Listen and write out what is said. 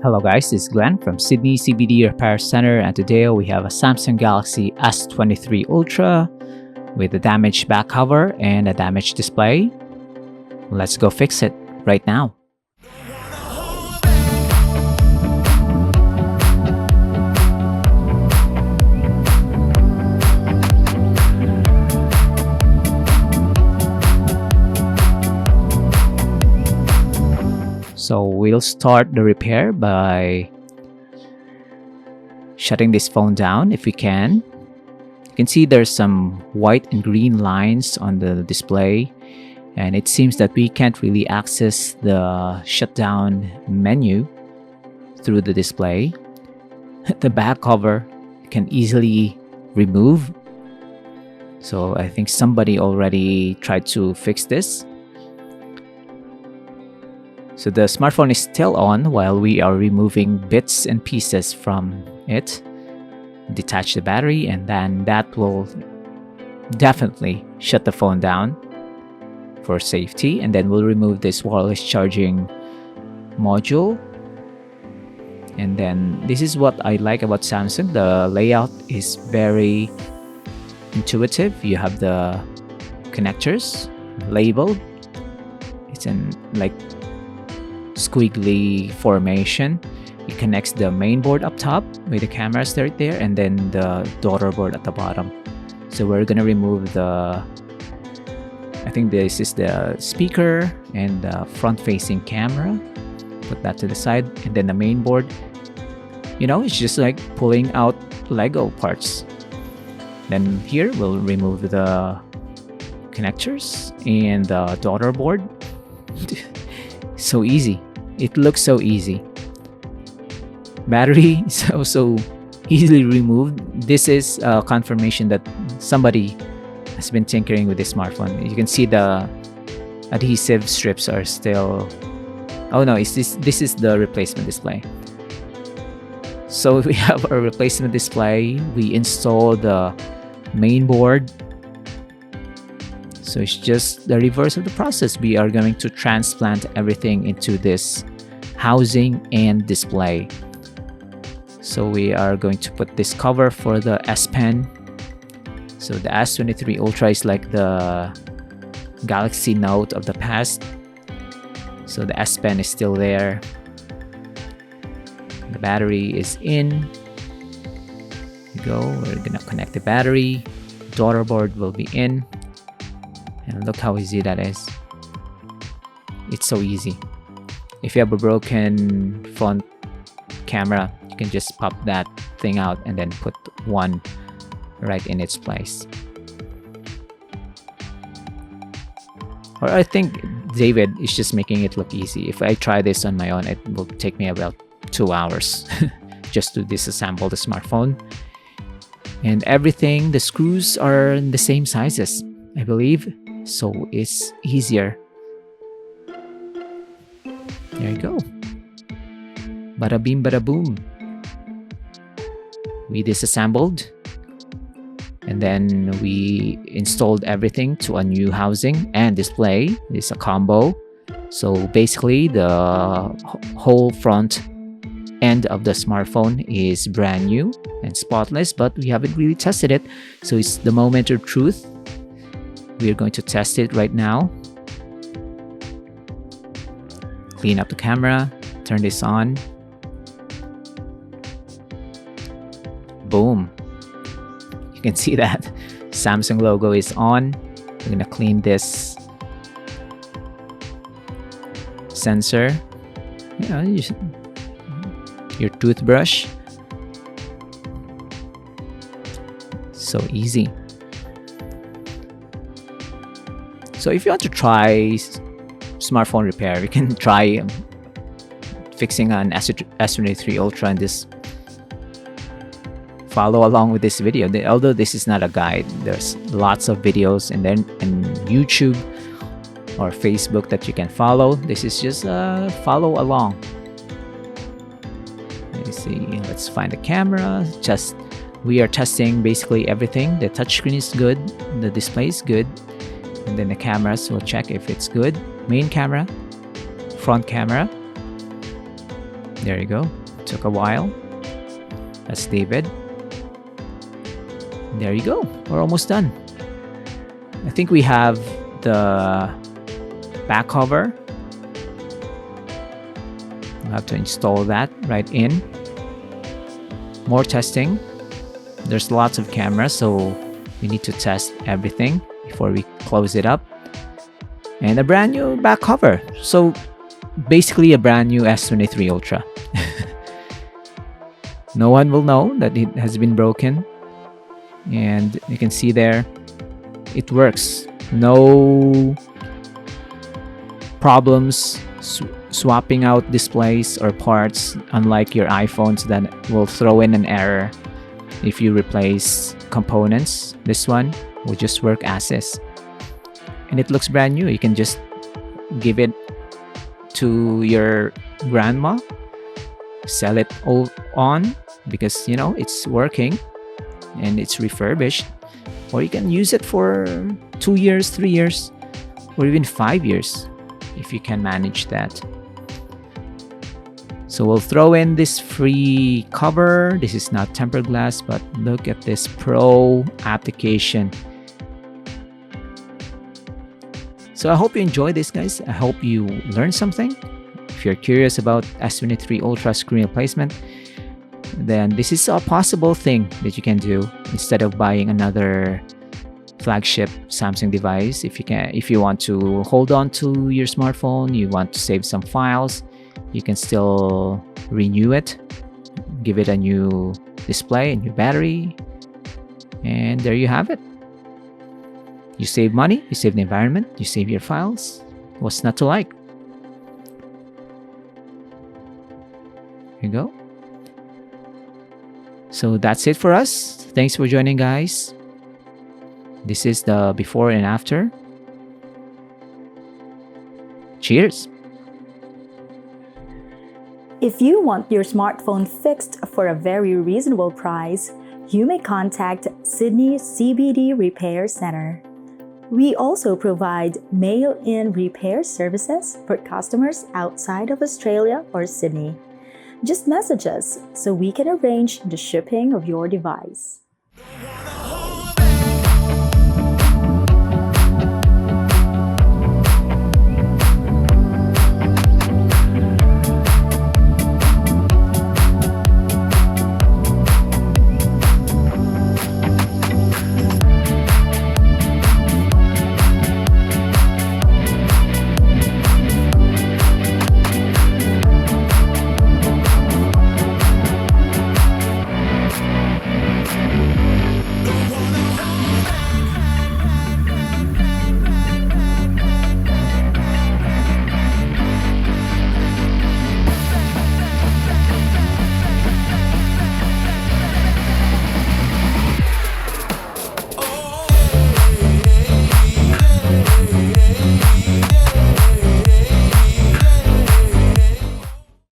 Hello guys, this is Glenn from Sydney CBD Repair Centre, and today we have a Samsung Galaxy S23 Ultra with a damaged back cover and a damaged display. Let's go fix it right now. So we'll start the repair by shutting this phone down if we can. You can see there's some white and green lines on the display, and it seems that we can't really access the shutdown menu through the display. The back cover can easily remove. So I think somebody already tried to fix this. So the smartphone is still on while we are removing bits and pieces from it. Detach the battery, and then that will definitely shut the phone down for safety. And then we'll remove this wireless charging module. And then this is what I like about Samsung. The layout is very intuitive. You have the connectors labeled. It's in like squiggly formation. It connects the main board up top with the cameras right there, and then the daughter board at the bottom. So we're gonna remove the, I think this is the speaker and the front-facing camera. Put that to the side, and then the main board. You know, it's just like pulling out Lego parts. Then here we'll remove the connectors and the daughter board. So easy. It looks so easy. Battery is also easily removed. This is a confirmation that somebody has been tinkering with this smartphone. You can see the adhesive strips are still... Oh no, this is the replacement display. So we have our replacement display. We install the main board. So it's just the reverse of the process. We are going to transplant everything into this housing and display. So we are going to put this cover for the S Pen. So the S23 Ultra is like the Galaxy Note of the past. So the S Pen is still there. The battery is in. Here we go. We're gonna connect the battery. Daughter board will be in. And look how easy that is. It's so easy. If you have a broken front camera, you can just pop that thing out and then put one right in its place. Or I think David is just making it look easy. If I try this on my own, it will take me about 2 hours just to disassemble the smartphone. And everything, the screws are in the same sizes, I believe. So it's easier. There you go. Bada bing, bada boom. We disassembled. And then we installed everything to a new housing and display. It's a combo. So basically the whole front end of the smartphone is brand new and spotless, but we haven't really tested it. So it's the moment of truth. We are going to test it right now. Clean up the camera, turn this on. Boom. You can see that Samsung logo is on. We're gonna clean this sensor. Your toothbrush. So easy. So if you want to try smartphone repair, you can try fixing an S23 Ultra and just follow along with this video. Although this is not a guide, there's lots of videos and then on YouTube or Facebook that you can follow. This is just follow along. Let me see. Let's find the camera. We are testing basically everything. The touchscreen is good. The display is good. And then the cameras, we'll check if it's good. Main camera, front camera, There you go. Took a while. That's David. There you go. We're almost done. I think we have the back cover. We'll have to install that right in. More testing. There's lots of cameras, so we need to test everything before we close it up. And a brand new back cover. So basically a brand new S23 Ultra. No one will know that it has been broken. And you can see there, it works. No problems swapping out displays or parts, unlike your iPhones that will throw in an error if you replace components. This one will just work as is. And it looks brand new. You can just give it to your grandma, sell it on because you know it's working and it's refurbished, or you can use it for 2 years, 3 years, or even 5 years if you can manage that. So we'll throw in this free cover. This is not tempered glass, but look at this pro application. So I hope you enjoyed this, guys. I hope you learned something. If you're curious about S23 Ultra screen replacement, then this is a possible thing that you can do instead of buying another flagship Samsung device. If you want to hold on to your smartphone, you want to save some files, you can still renew it, give it a new display, a new battery, and there you have it. You save money, you save the environment, you save your files. What's not to like? Here you go. So that's it for us. Thanks for joining, guys. This is the before and after. Cheers. If you want your smartphone fixed for a very reasonable price, you may contact Sydney CBD Repair Centre. We also provide mail-in repair services for customers outside of Australia or Sydney. Just message us so we can arrange the shipping of your device.